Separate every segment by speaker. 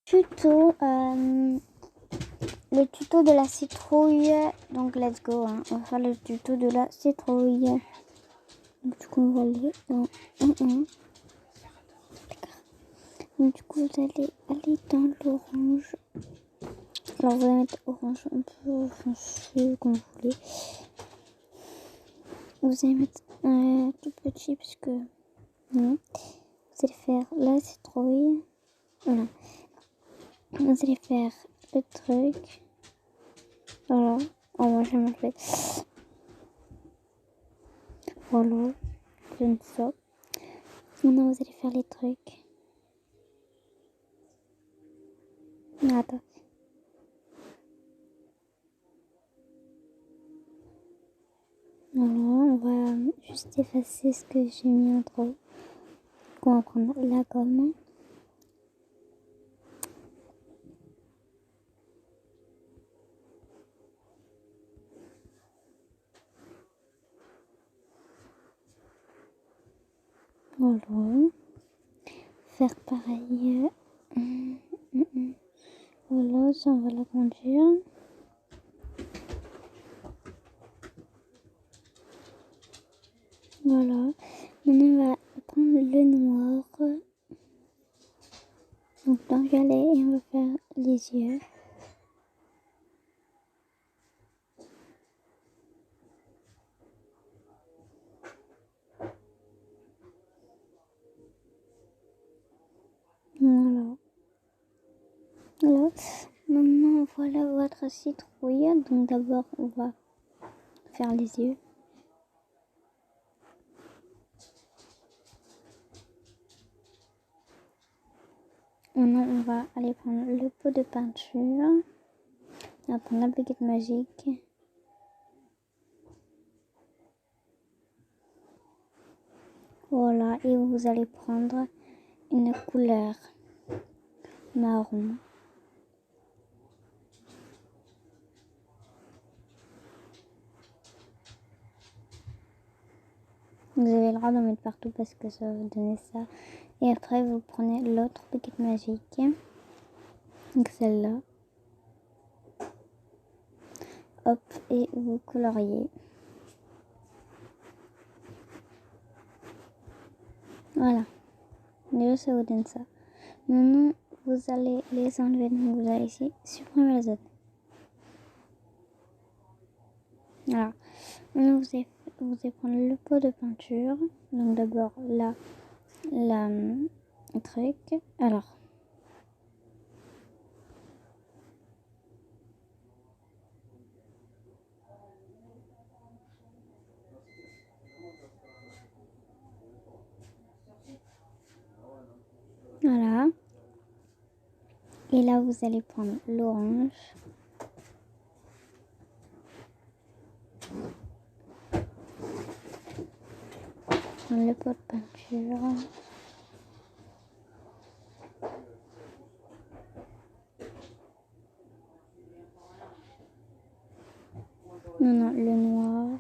Speaker 1: tuto, le tuto de la citrouille. Donc let's go, hein. On va faire le tuto de la citrouille. Du coup on va aller dans 1. Donc, du coup vous allez aller dans l'orange. Alors vous allez mettre orange un peu foncé comme vous voulez. Vous allez mettre tout petit parce que non. Vous allez faire la citrouille. Voilà. Vous allez faire le truc. Voilà. Oh, moi j'ai mal fait. Voilà. Comme ça. Maintenant vous allez faire les trucs. Non, attends. Voilà, on va juste effacer ce que j'ai mis en trop. On va prendre la gomme. Voilà. Faire pareil. Voilà, ça on va l'agrandir. Voilà. Maintenant on va prendre le noir. Donc dans le violet et on va faire les yeux. Voilà. Voilà. Maintenant voilà votre citrouille. Donc d'abord on va faire les yeux. Maintenant on va aller prendre le pot de peinture. On va prendre la baguette magique. Voilà, et vous allez prendre une couleur marron. Vous avez le droit d'en mettre partout parce que ça va vous donner ça. Et après, vous prenez l'autre baguette magique. Donc celle-là. Hop, et vous coloriez. Voilà. Déjà, ça vous donne ça. Maintenant, vous allez les enlever. Donc vous allez ici supprimer les autres. Voilà. Maintenant, vous allez prendre le pot de peinture. Donc d'abord là, le truc. Alors. Voilà. Et là, vous allez prendre l'orange. Le pot de peinture. Non, le noir.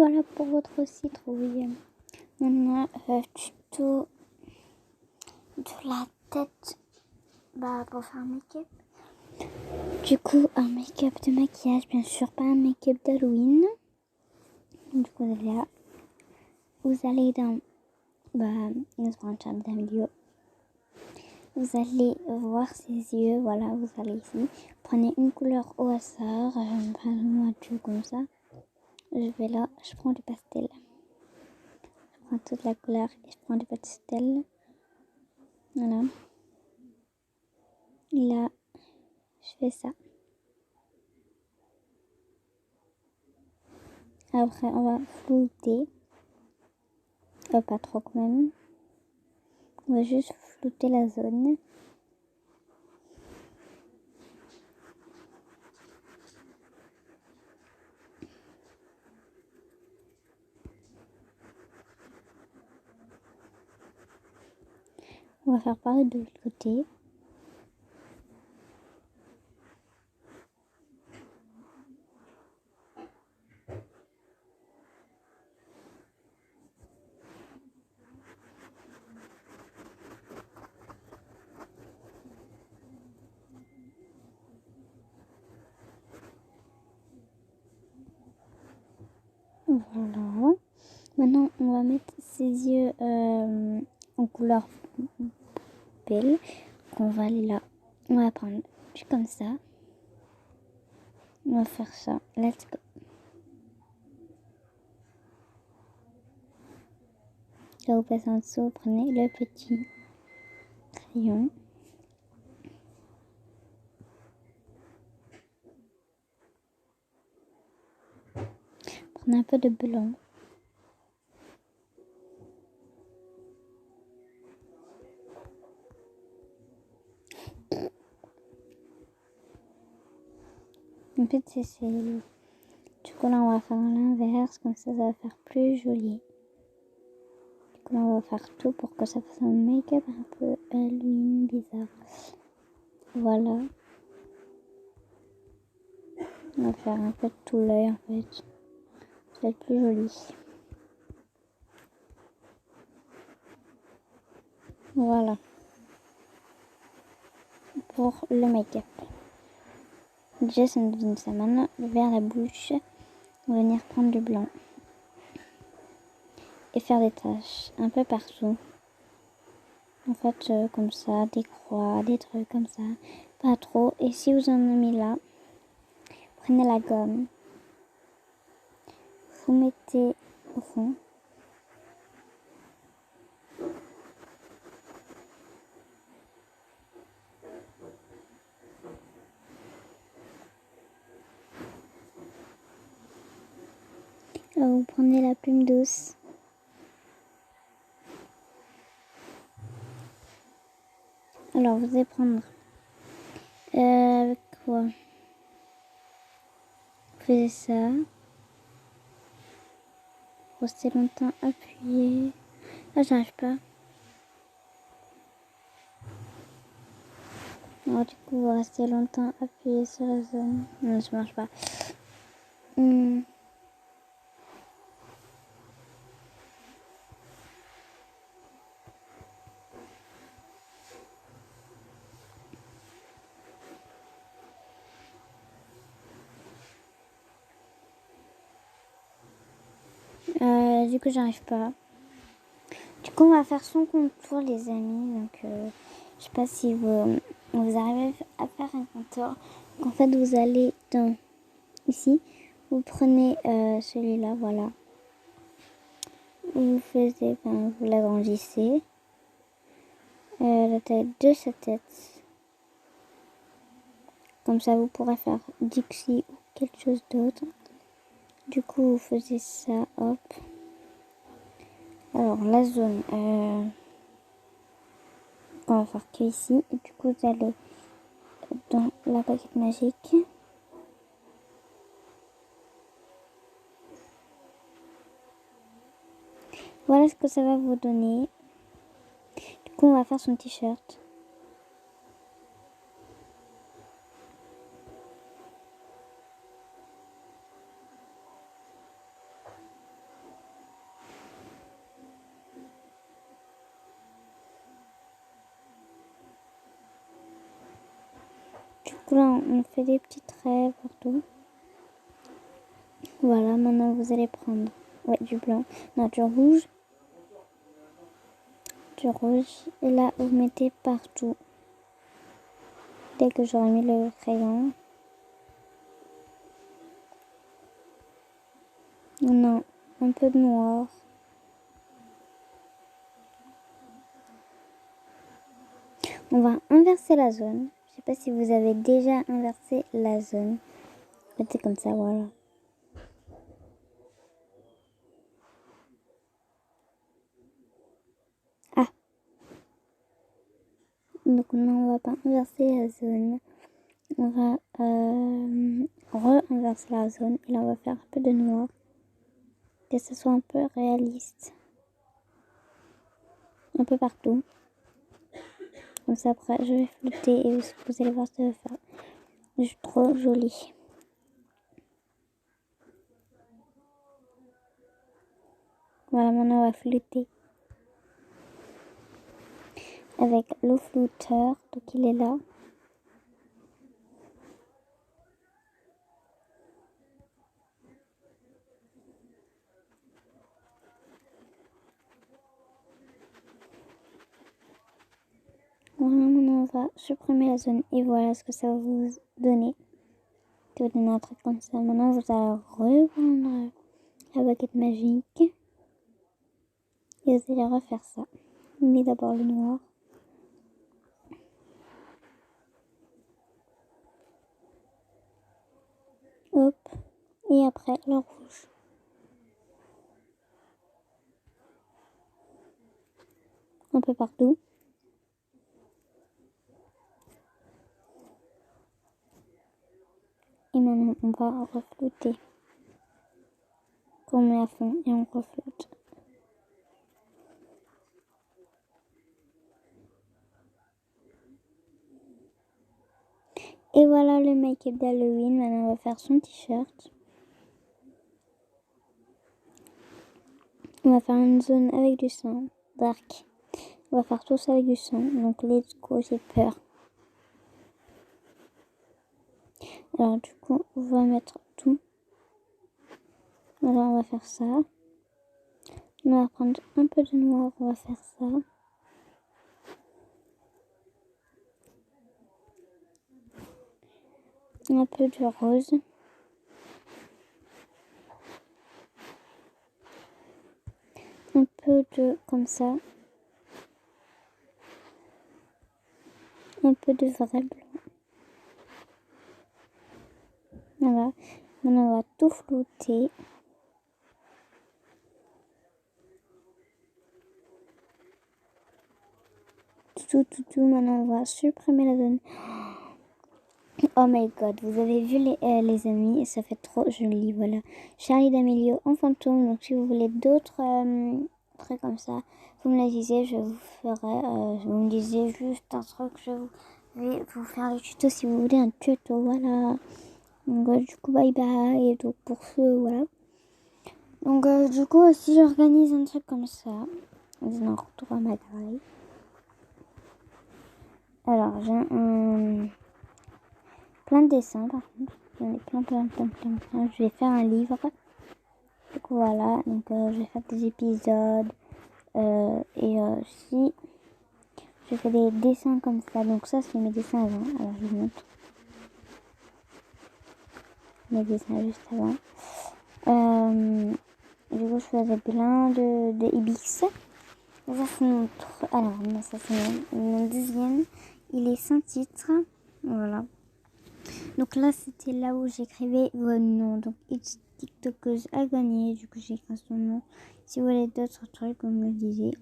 Speaker 1: Voilà pour votre citrouille. Maintenant, tuto de la tête pour faire un make-up. Du coup, un make-up de maquillage, bien sûr, pas un make-up d'Halloween. Du coup, là, vous allez dans vidéo. Vous allez voir ses yeux, voilà, vous allez ici. Prenez une couleur au hasard, par exemple, comme ça. Je vais là, je prends du pastel. Je prends toute la couleur et je prends du pastel. Voilà. Et là, je fais ça. Après, on va flouter. Pas trop quand même. On va juste flouter la zone. On va faire pareil de l'autre côté. Voilà. Maintenant, on va mettre ses yeux en couleur belle. On va aller là. On va prendre comme ça. On va faire ça. Let's go. Là, vous passez en dessous, vous prenez le petit crayon. Prenez un peu de blanc. En fait, c'est du coup, là, on va faire l'inverse, comme ça va faire plus joli. Du coup, là, on va faire tout pour que ça fasse un make-up un peu Halloween bizarre. Voilà. On va faire un peu de tout l'œil, en fait. Ça va être plus joli. Voilà. Pour le make-up. Déjà, ça nous donne ça. Maintenant, vers la bouche, on va venir prendre du blanc. Et faire des taches un peu partout. En fait, comme ça, des croix, des trucs comme ça. Pas trop. Et si vous en avez mis là, prenez la gomme. Vous mettez au fond. Vous prenez la plume douce. Alors, vous allez prendre avec quoi? Vous faites ça. Restez longtemps appuyé. Ah, j'arrive pas. Alors, du coup, vous restez longtemps appuyé sur la zone. Non, ça marche pas. Du coup, j'arrive pas. Du coup, on va faire son contour, les amis. Donc, je sais pas si vous arrivez à faire un contour. Donc, en fait, vous allez dans ici. Vous prenez celui-là, voilà. Vous faites, vous l'agrandissez. La taille de sa tête. Comme ça, vous pourrez faire Dixie ou quelque chose d'autre. Du coup, vous faisiez ça, hop. Alors, la zone, on va faire que ici. Et du coup, vous allez dans la baguette magique. Voilà ce que ça va vous donner. Du coup, on va faire son t-shirt. Du coup, là, on fait des petits traits partout. Voilà, maintenant vous allez prendre du blanc, non, du rouge. Et là, vous mettez partout. Dès que j'aurai mis le crayon. Non, un peu de noir. On va inverser la zone. Je sais pas si vous avez déjà inversé la zone. C'est comme ça, voilà. Ah. Donc non, on va pas inverser la zone. On va re-inverser la zone. Et là, on va faire un peu de noir. Que ce soit un peu réaliste. Un peu partout. Comme ça, après, je vais flotter et vous allez voir ce que ça va faire. C'est trop joli. Voilà, maintenant on va flotter avec le flotteur. Donc il est là. Voilà, maintenant on va supprimer la zone. Et voilà ce que ça va vous donner. Ça va vous donner un truc comme ça. Maintenant vous allez reprendre la baguette magique. Et vous allez refaire ça. Mais d'abord le noir. Hop. Et après le rouge. Un peu partout. Et maintenant on va reflouter. On met à fond et on refloute. Et voilà le make-up d'Halloween. Maintenant on va faire son t-shirt. On va faire une zone avec du sang, dark. On va faire tout ça avec du sang. Donc let's go, j'ai peur. Alors du coup, on va mettre tout. Alors on va faire ça. On va prendre un peu de noir, on va faire ça. Un peu de rose. Un peu de comme ça. Un peu de vrai blanc. Voilà. Maintenant on va tout flouter. Tout. Maintenant on va supprimer la zone. Oh my god, vous avez vu les amis, ça fait trop joli, voilà. Charlie D'Amelio en fantôme, donc si vous voulez d'autres trucs comme ça, vous me le disiez, je vous ferai, vous me disiez juste un truc, je vais vous faire le tuto si vous voulez un tuto, voilà. Donc du coup, bye bye, et donc pour ce, voilà. Donc du coup, si j'organise un truc comme ça, on en retour à ma taille. Alors, j'ai un... plein de dessins par contre, j'en ai plein. Je vais faire un livre. Donc voilà, donc je vais faire des épisodes et si je fais des dessins comme ça, donc ça c'est mes dessins avant. Alors je vous montre mes dessins juste avant. Du coup je faisais plein de Ibix. Ça c'est mon alors non, ça c'est mon deuxième. Il est sans titre, voilà. Donc là, c'était là où j'écrivais vos noms. Donc, X TikTokeuse a gagné. Du coup, j'ai écrit son nom. Si vous voulez d'autres trucs, vous me le disiez.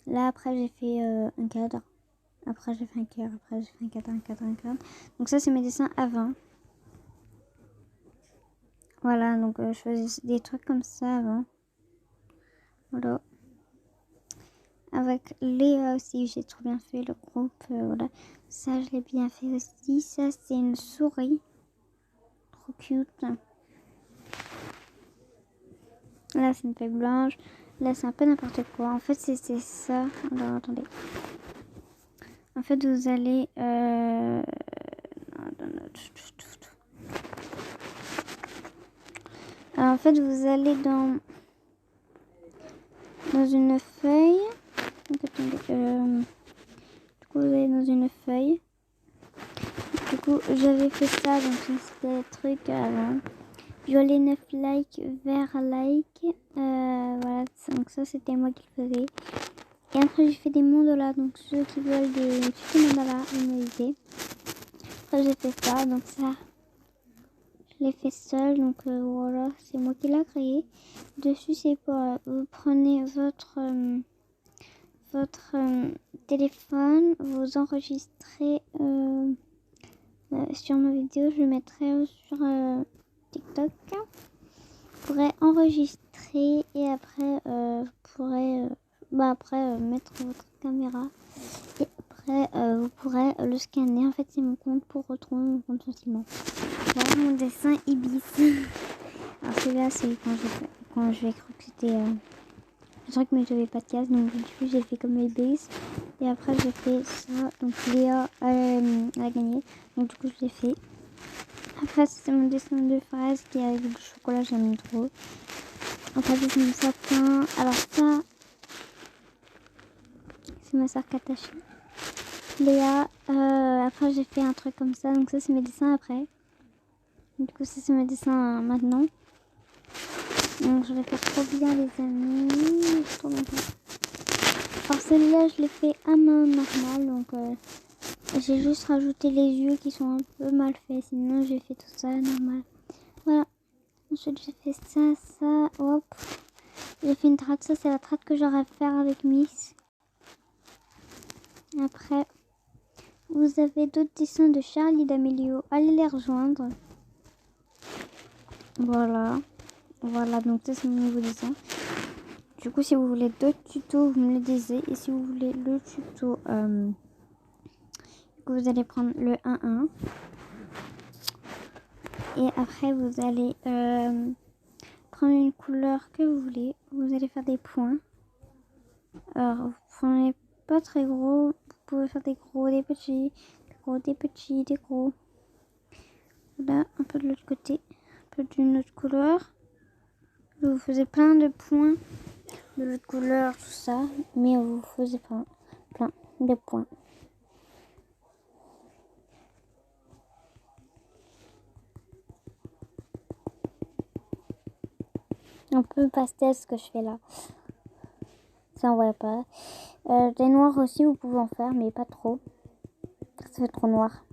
Speaker 1: Là, après, j'ai fait un cadre. Après, j'ai fait un cœur. Après, j'ai fait un cadre. Donc, ça, c'est mes dessins avant. Voilà, donc je faisais des trucs comme ça avant. Voilà. Avec Léa aussi, j'ai trop bien fait le groupe. Voilà. Ça, je l'ai bien fait aussi. Ça, c'est une souris. Trop cute. Là, c'est une feuille blanche. Là, c'est un peu n'importe quoi. En fait, c'est ça. Alors, attendez. En fait, vous allez... Alors en fait vous allez dans une feuille. Donc, attendez, du coup vous allez dans une feuille. Du coup j'avais fait ça, donc c'était le truc avant. Violet 9 like, vert like. Voilà, donc ça c'était moi qui le faisais. Et après j'ai fait des mandalas, donc ceux qui veulent des petits mandalas, ils me disaient. Après j'ai fait ça, donc ça je l'ai fait seul, donc voilà, c'est moi qui l'ai créé. Dessus c'est pour, vous prenez votre téléphone, vous enregistrez sur ma vidéo, je le mettrai sur TikTok. Vous pourrez enregistrer et après vous pourrez mettre votre caméra et après vous pourrez le scanner. En fait c'est mon compte pour retrouver mon compte facilement. Voilà mon dessin Ibis. Alors celui-là c'est quand j'ai cru que c'était un truc mais j'avais pas de case, donc du coup j'ai fait comme Ibis. Et après j'ai fait ça, donc Léa elle a gagné, donc du coup je l'ai fait. Après c'est mon dessin de fraise qui est avec du chocolat, j'aime trop. Après c'est mon sapin, alors ça c'est ma soeur Katachi. Léa, après j'ai fait un truc comme ça, donc ça c'est mes dessins après. Du coup ça c'est mes dessins maintenant. Donc je vais faire trop bien les amis, trop bien. Alors celui-là je l'ai fait à main normale, donc j'ai juste rajouté les yeux qui sont un peu mal faits, sinon j'ai fait tout ça normal. Voilà, ensuite j'ai fait ça, hop. J'ai fait une trace, ça c'est la trace que j'aurais à faire avec Miss. Après, vous avez d'autres dessins de Charlie d'Amélio, allez les rejoindre. Voilà, donc ça c'est mon nouveau dessin. Du coup si vous voulez d'autres tutos, vous me le disiez. Et si vous voulez le tuto, vous allez prendre le 1-1. Et après vous allez prendre une couleur que vous voulez. Vous allez faire des points. Alors vous prenez pas très gros. Vous pouvez faire des gros, des petits, des gros, des petits, des gros. Là, un peu de l'autre côté. Un peu d'une autre couleur. Vous faisiez plein de points de l'autre couleur, tout ça. Mais vous faisiez plein de points. Un peu pastel ce que je fais là. Ça on voit pas. Des noirs aussi vous pouvez en faire mais pas trop. Ça fait trop noir.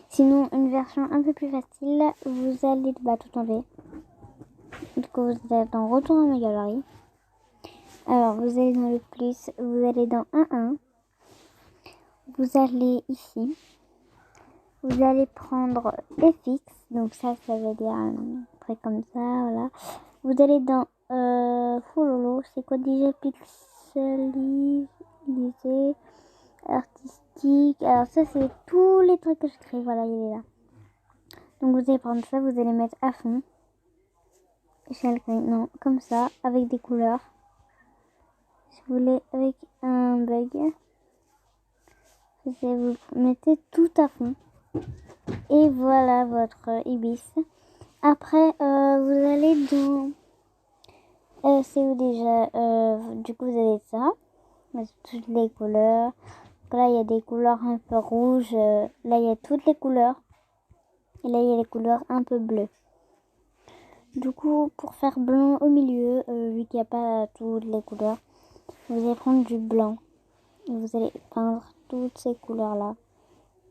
Speaker 1: Sinon une version un peu plus facile, vous allez tout enlever. Du coup vous allez dans retour à ma galerie. Alors vous allez dans le plus, vous allez dans 1-1. Vous allez ici. Vous allez prendre FX, donc ça veut dire un truc comme ça, voilà. Vous allez dans Fololo, c'est quoi déjà, pixelisé, artistique. Alors ça c'est tous les trucs que je crée, voilà, il est là. Donc vous allez prendre ça, vous allez mettre à fond. Non, comme ça, avec des couleurs. Si vous voulez avec un bug, vous mettez tout à fond. Et voilà votre Ibis. Après, vous allez dans... c'est où déjà du coup, vous avez ça. Toutes les couleurs. Là, il y a des couleurs un peu rouges. Là, il y a toutes les couleurs. Et là, il y a les couleurs un peu bleues. Du coup, pour faire blanc au milieu, vu qu'il n'y a pas toutes les couleurs, vous allez prendre du blanc. Et vous allez peindre toutes ces couleurs-là.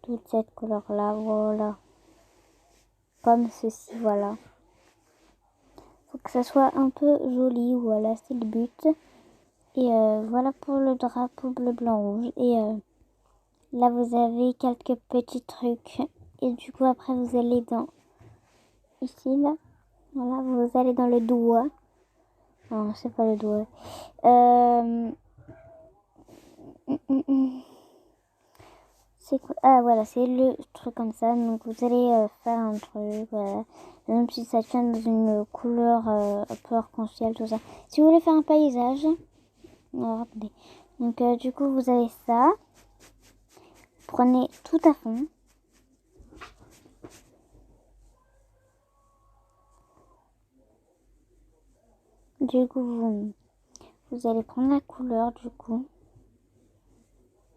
Speaker 1: Toute cette couleur-là, voilà. Comme ceci, voilà. Faut que ça soit un peu joli, voilà, c'est le but. Et voilà pour le drapeau bleu, blanc, rouge. Et là, vous avez quelques petits trucs. Et du coup, après, vous allez dans... Ici, là. Voilà, vous allez dans le doigt. Non, c'est pas le doigt. C'est quoi? Ah, voilà, c'est le truc comme ça. Donc, vous allez faire un truc, voilà. Même si ça tient dans une couleur un peu arc-en-ciel, tout ça. Si vous voulez faire un paysage... Alors, attendez. Donc, du coup, vous avez ça. prenez tout à fond. Du coup, vous allez prendre la couleur du coup.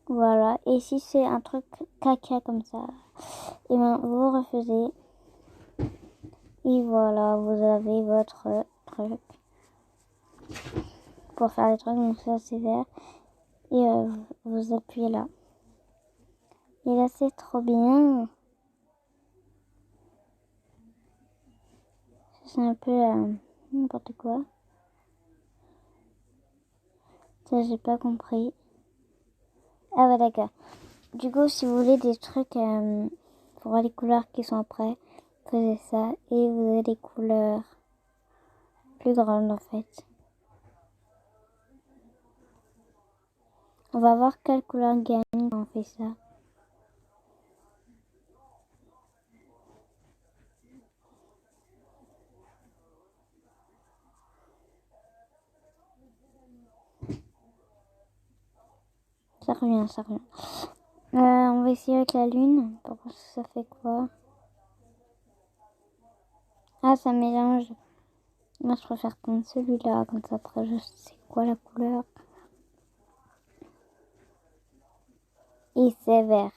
Speaker 1: Voilà. Et si c'est un truc caca comme ça, et ben vous refusez. Et voilà, vous avez votre truc pour faire les trucs. Donc ça c'est vert. Et vous appuyez là. Et là c'est trop bien. C'est un peu n'importe quoi. Ça j'ai pas compris. Ah ouais d'accord. Du coup si vous voulez des trucs pour les couleurs qui sont après, faisez ça. Et vous avez des couleurs plus grandes en fait. On va voir quelle couleur gagne quand on fait ça. Ça revient, ça revient. On va essayer avec la lune pour voir si ça fait quoi. Ah, ça mélange. Moi, je préfère prendre celui-là, comme ça après je sais quoi la couleur. Et c'est vert.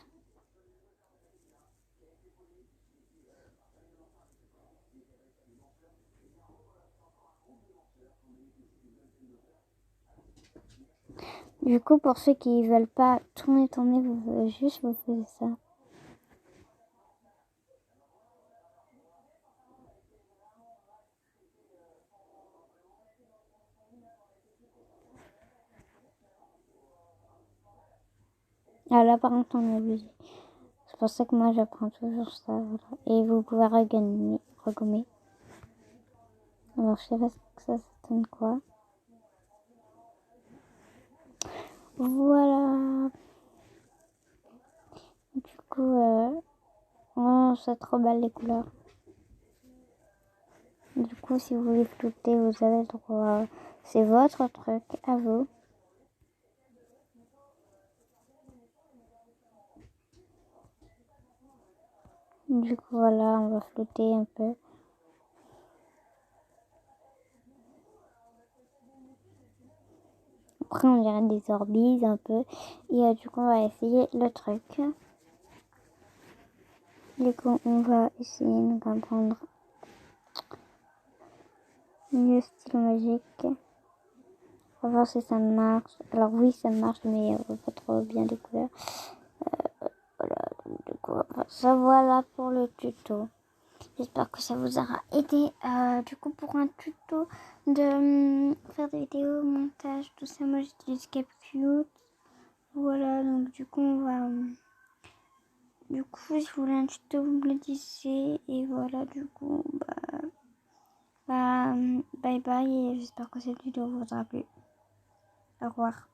Speaker 1: Du coup, pour ceux qui veulent pas tourner, vous juste vous faites ça. Ah là, par contre, on est abusé. C'est pour ça que moi, j'apprends toujours ça. Voilà. Et vous pouvez regommer. Alors, je sais pas ce que ça donne quoi. Voilà. Du coup, oh, c'est trop belle les couleurs. Du coup, si vous voulez flouter, vous avez le droit. C'est votre truc, à vous. Du coup, voilà, on va flouter un peu. Après, on dirait des orbises un peu. Et du coup, on va essayer le truc. Du coup, on va essayer de prendre le stylo magique. On va voir si ça marche. Alors oui, ça marche, mais on voit pas trop bien les couleurs. Voilà, du coup, ça voilà pour le tuto. J'espère que ça vous aura aidé. Du coup, pour un tuto de faire des vidéos, montage, tout ça, moi j'utilise CapCut. Voilà, donc du coup, on va... Du coup, si vous voulez un tuto, vous me le disiez. Et voilà, du coup, bye bye. Et j'espère que cette vidéo vous aura plu. Au revoir.